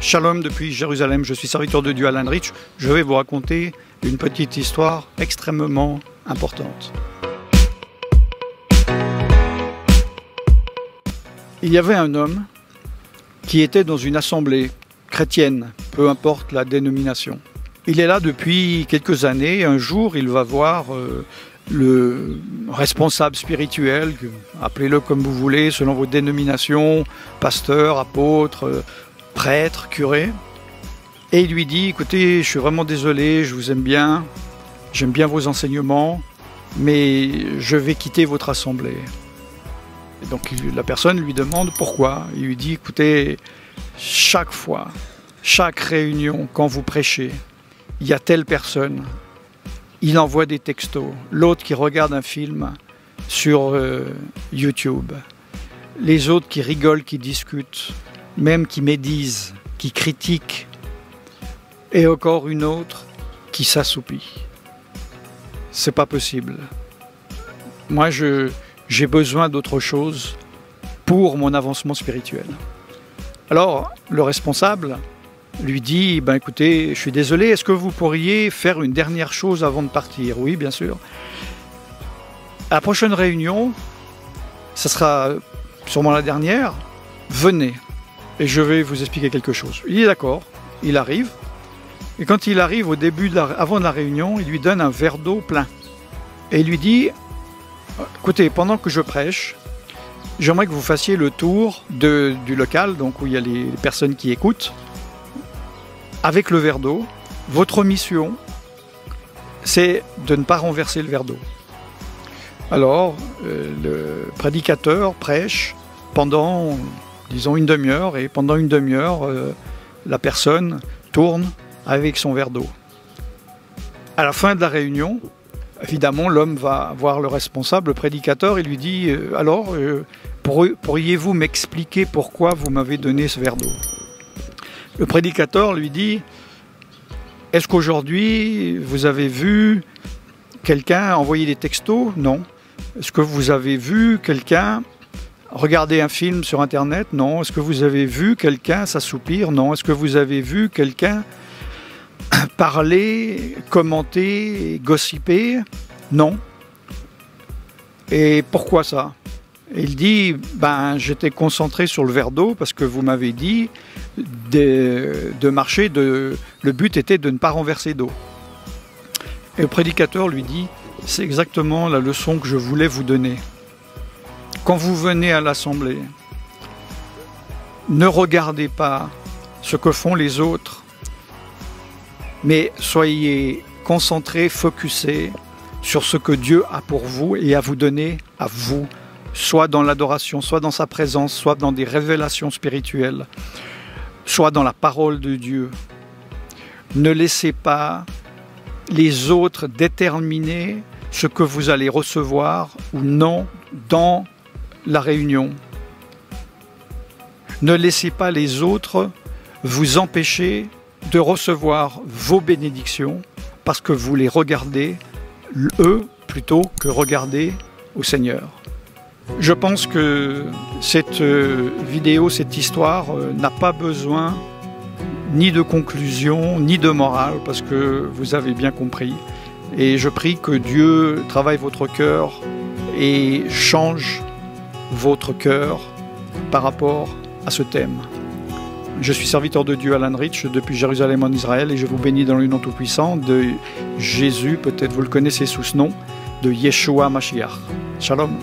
Shalom depuis Jérusalem, je suis serviteur de Dieu Alan Rich. Je vais vous raconter une petite histoire extrêmement importante. Il y avait un homme qui était dans une assemblée chrétienne, peu importe la dénomination. Il est là depuis quelques années. Un jour, il va voir le responsable spirituel, appelez-le comme vous voulez, selon vos dénominations, pasteur, apôtre, prêtre, curé. Et il lui dit, écoutez, je suis vraiment désolé, je vous aime bien, j'aime bien vos enseignements, mais je vais quitter votre assemblée. Et donc la personne lui demande pourquoi. Il lui dit, écoutez, chaque fois, chaque réunion, quand vous prêchez, il y a telle personne, il envoie des textos, l'autre qui regarde un film sur YouTube, les autres qui rigolent, qui discutent, même qui médisent, qui critiquent, et encore une autre qui s'assoupit. C'est pas possible. Moi, j'ai besoin d'autre chose pour mon avancement spirituel. Alors, le responsable lui dit, ben écoutez, je suis désolé, est-ce que vous pourriez faire une dernière chose avant de partir? Oui, bien sûr. À la prochaine réunion, ça sera sûrement la dernière, venez et je vais vous expliquer quelque chose. Il est d'accord, il arrive, et quand il arrive au début, avant la réunion, il lui donne un verre d'eau plein. Et il lui dit, écoutez, pendant que je prêche, j'aimerais que vous fassiez le tour du local, donc où il y a les personnes qui écoutent, avec le verre d'eau. Votre mission, c'est de ne pas renverser le verre d'eau. Alors, le prédicateur prêche pendant, disons, une demi-heure, et pendant une demi-heure, la personne tourne avec son verre d'eau. À la fin de la réunion, évidemment, l'homme va voir le responsable, le prédicateur, et lui dit « Alors, pourriez-vous m'expliquer pourquoi vous m'avez donné ce verre d'eau ?» Le prédicateur lui dit « Est-ce qu'aujourd'hui, vous avez vu quelqu'un envoyer des textos? Non. Est-ce que vous avez vu quelqu'un regarder un film sur Internet? Non. Est-ce que vous avez vu quelqu'un s'assoupir? Non. Est-ce que vous avez vu quelqu'un parler, commenter, gossiper? Non. Et pourquoi ça? » Il dit, ben, j'étais concentré sur le verre d'eau parce que vous m'avez dit de marcher, le but était de ne pas renverser d'eau. Et le prédicateur lui dit, c'est exactement la leçon que je voulais vous donner. Quand vous venez à l'assemblée, ne regardez pas ce que font les autres, mais soyez concentrés, focusés sur ce que Dieu a pour vous et à vous donner à vous, soit dans l'adoration, soit dans sa présence, soit dans des révélations spirituelles, soit dans la parole de Dieu. Ne laissez pas les autres déterminer ce que vous allez recevoir ou non dans la réunion. Ne laissez pas les autres vous empêcher de recevoir vos bénédictions parce que vous les regardez, eux, plutôt que regarder au Seigneur. Je pense que cette vidéo, cette histoire n'a pas besoin ni de conclusion, ni de morale, parce que vous avez bien compris. Et je prie que Dieu travaille votre cœur et change votre cœur par rapport à ce thème. Je suis serviteur de Dieu Alan Rich depuis Jérusalem en Israël et je vous bénis dans le nom tout-puissant de Jésus, peut-être vous le connaissez sous ce nom, de Yeshua Mashiach. Shalom.